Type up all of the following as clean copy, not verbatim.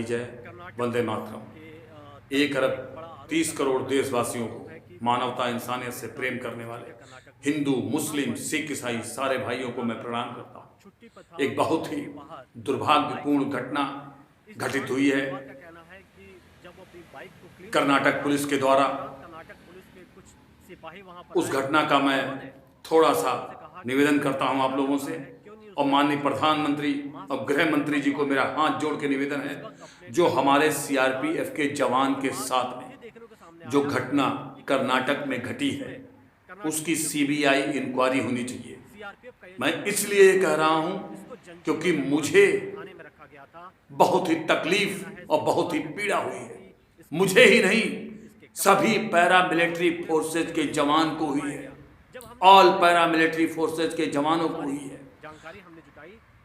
की जय, वंदे मातरम। 1 अरब 30 करोड़ देशवासियों को, मानवता इंसानियत से प्रेम करने वाले हिंदू, मुस्लिम, सिख, ईसाई सारे भाइयों को मैं प्रणाम करता हूँ। एक बहुत ही दुर्भाग्यपूर्ण घटना घटित हुई है कर्नाटक पुलिस के द्वारा। उस घटना का मैं थोड़ा सा निवेदन करता हूं आप लोगों से, और माननीय प्रधानमंत्री और गृह मंत्री जी को मेरा हाथ जोड़ के निवेदन है, जो हमारे सीआरपीएफ के जवान के साथ में जो घटना कर्नाटक में घटी है उसकी सीबीआई इंक्वायरी होनी चाहिए। मैं इसलिए कह रहा हूं क्योंकि मुझे बहुत ही तकलीफ और बहुत ही पीड़ा हुई है। मुझे ही नहीं, सभी पैरामिलिट्री फोर्सेज के जवान को हुई है, ऑल पैरामिलिट्री फोर्सेज के जवानों को हुई है,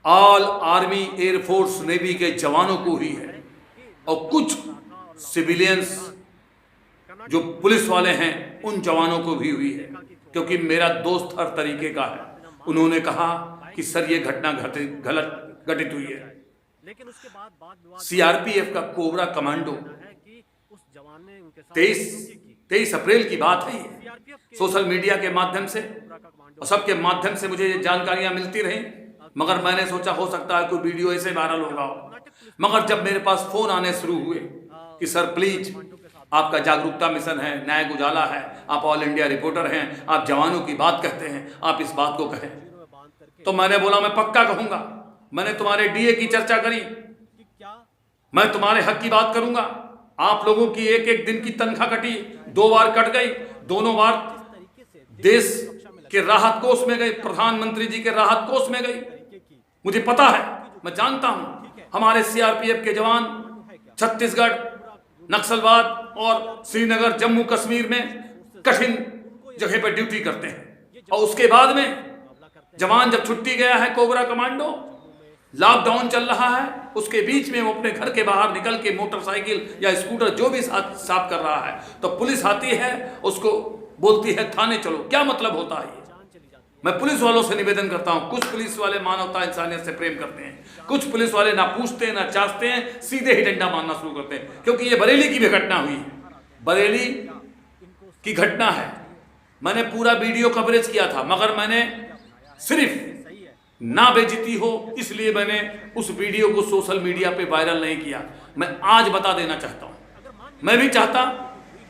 ऑल आर्मी, एयरफोर्स, नेवी के जवानों को हुई है, और कुछ सिविलियंस जो पुलिस वाले हैं उन जवानों को भी हुई है। क्योंकि मेरा दोस्त हर तरीके का है, उन्होंने कहा कि सर ये घटना गलत घटित हुई है। सीआरपीएफ का कोबरा कमांडो 23 अप्रैल की बात है, सोशल मीडिया के माध्यम से और सबके माध्यम से मुझे ये जानकारियां मिलती रही, मगर मैंने सोचा हो सकता है कोई वीडियो ऐसे वायरल होगा हो। मगर जब मेरे पास फोन आने शुरू हुए कि सर प्लीज, आपका जागरूकता मिशन है, न्याय उजाला है, आप ऑल इंडिया रिपोर्टर हैं, आप जवानों की बात कहते हैं, आप इस बात को कहें, तो मैंने बोला मैं पक्का कहूंगा। मैंने तुम्हारे डीए की चर्चा करी, मैं तुम्हारे हक की बात करूंगा। आप लोगों की एक एक दिन की तनख्वाह कटी, 2 बार कट गई, दोनों बार देश के राहत कोष में गई, प्रधानमंत्री जी के राहत कोष में गई। मुझे पता है, मैं जानता हूं हमारे सीआरपीएफ के जवान छत्तीसगढ़, नक्सलवाद और श्रीनगर, जम्मू कश्मीर में कठिन जगह पर ड्यूटी करते हैं, और उसके बाद में जवान जब छुट्टी गया है कोबरा कमांडो, लॉकडाउन चल रहा है, उसके बीच में वो अपने घर के बाहर निकल के मोटरसाइकिल या स्कूटर जो भी साफ कर रहा है, तो पुलिस आती है, उसको बोलती है थाने चलो। क्या मतलब होता है ये? मैं पुलिस वालों से निवेदन करता हूं, कुछ पुलिस वाले मानवता इंसानियत से प्रेम करते हैं, कुछ पुलिस वाले ना पूछते हैं ना चाहते हैं, सीधे ही डंडा मारना शुरू करते हैं। क्योंकि ये बरेली की भी घटना हुई है, बरेली की घटना है, मैंने पूरा वीडियो कवरेज किया था, मगर मैंने सिर्फ ना बेइज्जती हो इसलिए मैंने उस वीडियो को सोशल मीडिया पे वायरल नहीं किया। मैं आज बता देना चाहता हूं, मैं भी चाहता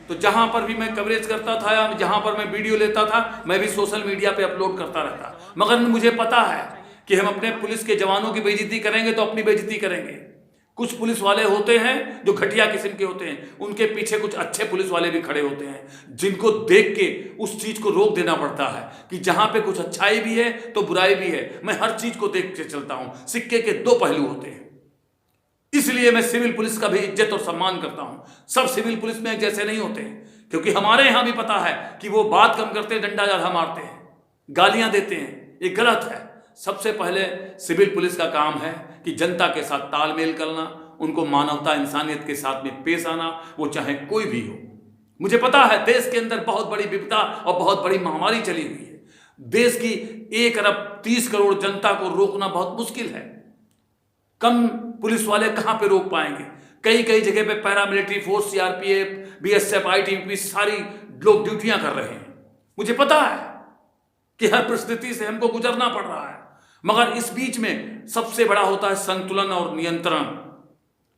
तो जहां पर भी मैं कवरेज करता था या जहां पर मैं वीडियो लेता था, मैं भी सोशल मीडिया पे अपलोड करता रहता, मगर मुझे पता है कि हम अपने पुलिस के जवानों की बेइज्जती करेंगे तो अपनी बेइज्जती करेंगे। कुछ पुलिस वाले होते हैं जो घटिया किस्म के होते हैं, उनके पीछे कुछ अच्छे पुलिस वाले भी खड़े होते हैं, जिनको देख के उस चीज को रोक देना पड़ता है कि जहां पे कुछ अच्छाई भी है तो बुराई भी है। मैं हर चीज को देख के चलता हूं, सिक्के के 2 पहलू होते हैं। इसलिए मैं सिविल पुलिस का भी इज्जत और सम्मान करता हूं। सब सिविल पुलिस में जैसे नहीं होते, क्योंकि हमारे यहां भी पता है कि वो बात कम करते हैं, डंडा ज्यादा मारते हैं, गालियां देते हैं, ये गलत है। सबसे पहले सिविल पुलिस का काम है कि जनता के साथ तालमेल करना, उनको मानवता इंसानियत के साथ में पेश आना, वो चाहे कोई भी हो। मुझे पता है देश के अंदर बहुत बड़ी विपदा और बहुत बड़ी महामारी चली हुई है। देश की 1 अरब 30 करोड़ जनता को रोकना बहुत मुश्किल है। कम पुलिस वाले कहां पे रोक पाएंगे? कई कई जगह पे paramilitary force, CRPF, BSF, ITBP सारी लोग ड्यूटियां कर रहे हैं। मुझे पता है कि हर परिस्थिति से हमको गुजरना पड़ रहा है, मगर इस बीच में सबसे बड़ा होता है संतुलन और नियंत्रण।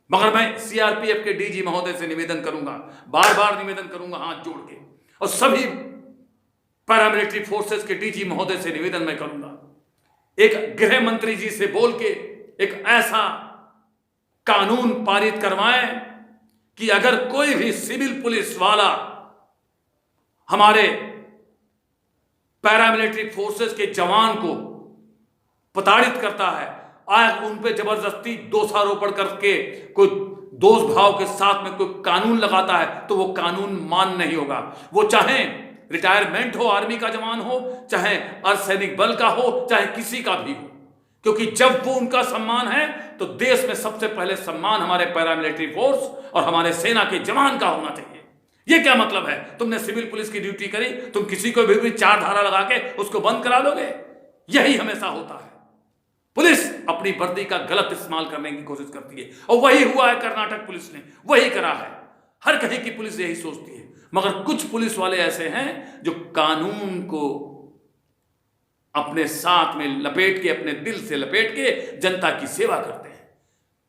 मगर मैं सीआरपीएफ के डीजी महोदय से निवेदन करूंगा, बार बार निवेदन करूंगा हाथ जोड़ के, और सभी पैरामिलिट्री फोर्सेस के डीजी महोदय से निवेदन मैं करूंगा, एक गृह मंत्री जी से बोल के एक ऐसा कानून पारित करवाएं कि अगर कोई भी सिविल पुलिस वाला हमारे पैरामिलिट्री फोर्सेस के जवान को प्रताड़ित करता है, आज उन पे जबरदस्ती दोषारोपण करके कोई दोष भाव के साथ में कोई कानून लगाता है, तो वो कानून मान नहीं होगा। वो चाहे रिटायरमेंट हो, आर्मी का जवान हो, चाहे अर्धसैनिक बल का हो, चाहे किसी का भी हो, क्योंकि जब वो उनका सम्मान है तो देश में सबसे पहले सम्मान हमारे पैरामिलिट्री फोर्स और हमारे सेना के जवान का होना चाहिए। ये क्या मतलब है? तुमने सिविल पुलिस की ड्यूटी करी, तुम किसी को भी 4 धारा लगा के उसको बंद करा दोगे? यही हमेशा होता है। पुलिस अपनी वर्दी का गलत इस्तेमाल करने की कोशिश करती है। और वही हुआ है कर्नाटक पुलिस ने, वही करा है। हर कहीं की पुलिस यही सोचती है, मगर कुछ पुलिस वाले ऐसे हैं जो कानून को अपने साथ में लपेट के, अपने दिल से लपेट के जनता की सेवा करते हैं।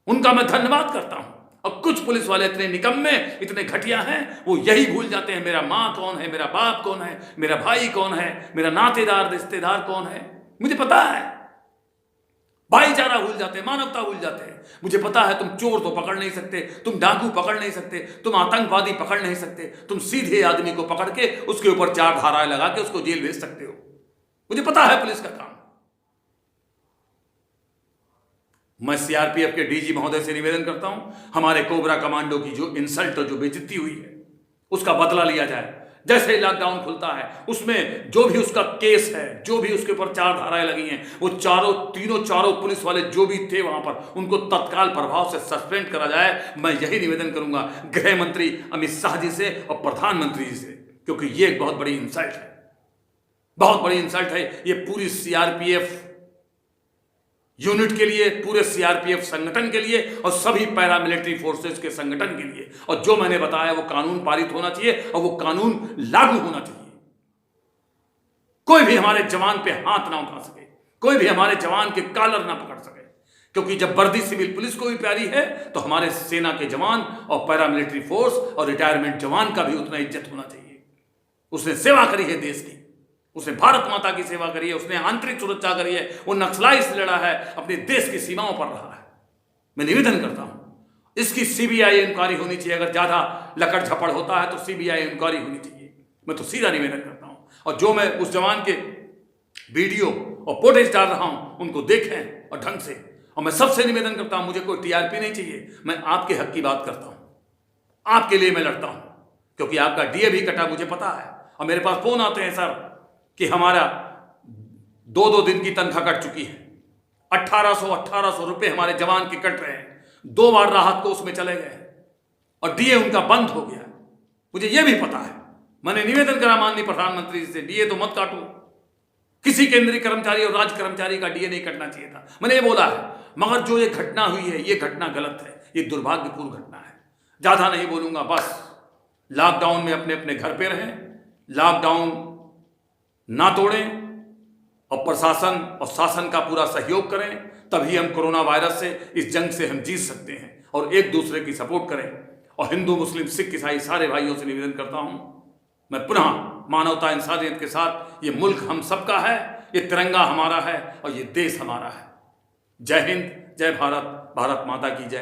उनका मैं धन्यवाद करता हूं। और कुछ पुलिस वाले इतने निकम्मे, इतने घटिया हैं, वो यही भूल जाते हैं मेरा माँ कौन है, मेरा बाप कौन है, मेरा भाई कौन है, मेरा नातेदार रिश्तेदार कौन है। मुझे पता है, भाईचारा भूल जाते हैं, मानवता भूल जाते हैं। मुझे पता है तुम चोर तो पकड़ नहीं सकते, तुम डाकू पकड़ नहीं सकते, तुम आतंकवादी पकड़ नहीं सकते, तुम सीधे आदमी को पकड़ के उसके ऊपर 4 धाराएं लगा के उसको जेल भेज सकते हो। मुझे पता है पुलिस का काम। मैं सीआरपीएफ के डीजी महोदय से निवेदन करता हूं, हमारे कोबरा कमांडो की जो इंसल्ट और जो बेइज्जती हुई है उसका बदला लिया जाए। जैसे ही लॉकडाउन खुलता है उसमें जो भी उसका केस है, जो भी उसके ऊपर 4 धाराएं लगी हैं, वो चारों पुलिस वाले जो भी थे वहां पर, उनको तत्काल प्रभाव से सस्पेंड करा जाए। मैं यही निवेदन करूंगा गृह मंत्री अमित शाह जी से और प्रधानमंत्री जी से, क्योंकि ये एक बहुत बड़ी इंसल्ट है, बहुत बड़ी इंसल्ट है। ये पूरी सीआरपीएफ यूनिट के लिए, पूरे सीआरपीएफ संगठन के लिए और सभी पैरामिलिट्री फोर्सेस के संगठन के लिए। और जो मैंने बताया वो कानून पारित होना चाहिए और वो कानून लागू होना चाहिए। कोई भी हमारे जवान पे हाथ ना उठा सके, कोई भी हमारे जवान के कॉलर ना पकड़ सके, क्योंकि जब वर्दी सिविल पुलिस को भी प्यारी है तो हमारे सेना के जवान और पैरामिलिट्री फोर्स और रिटायरमेंट जवान का भी उतना इज्जत होना चाहिए। उसने सेवा करी है देश की, उसने भारत माता की सेवा करी है, उसने आंतरिक सुरक्षा करी है, वो नक्सलाई से लड़ा है, अपने देश की सीमाओं पर रहा है। मैं निवेदन करता हूं इसकी सीबीआई इंक्वायरी होनी चाहिए। अगर ज्यादा लकड़ झपड़ होता है तो सीबीआई इंक्वायरी होनी चाहिए। मैं तो सीधा निवेदन करता हूं। और जो मैं उस जवान के वीडियो और फुटेज डाल रहा हूं उनको देखें और ढंग से। और मैं सबसे निवेदन करता हूं, मुझे कोई टीआरपी नहीं चाहिए, मैं आपके हक की बात करता हूं, आपके लिए मैं लड़ता हूं, क्योंकि आपका डीए भी कटा, मुझे पता है। और मेरे पास फोन आते हैं सर कि हमारा 2-2 दिन की तनख्वाह कट चुकी है, 1800 रुपए हमारे जवान के कट रहे हैं, 2 बार राहत कोष में चले गए और डीए उनका बंद हो गया। मुझे यह भी पता है, मैंने निवेदन करा माननीय प्रधानमंत्री से, डीए तो मत काटो, किसी केंद्रीय कर्मचारी और राज्य कर्मचारी का डीए नहीं कटना चाहिए था, मैंने ये बोला है। मगर जो ये घटना हुई है, ये घटना गलत है, ये दुर्भाग्यपूर्ण घटना है। ज्यादा नहीं बोलूंगा, बस लॉकडाउन में अपने अपने घर पे रहें, लॉकडाउन ना तोड़ें और प्रशासन और शासन का पूरा सहयोग करें, तभी हम कोरोना वायरस से, इस जंग से हम जीत सकते हैं। और एक दूसरे की सपोर्ट करें। और हिंदू मुस्लिम सिख ईसाई सारे भाइयों से निवेदन करता हूं, मैं पुनः मानवता इंसानियत के साथ, ये मुल्क हम सबका है, ये तिरंगा हमारा है और ये देश हमारा है। जय हिंद, जय भारत, भारत माता की जय।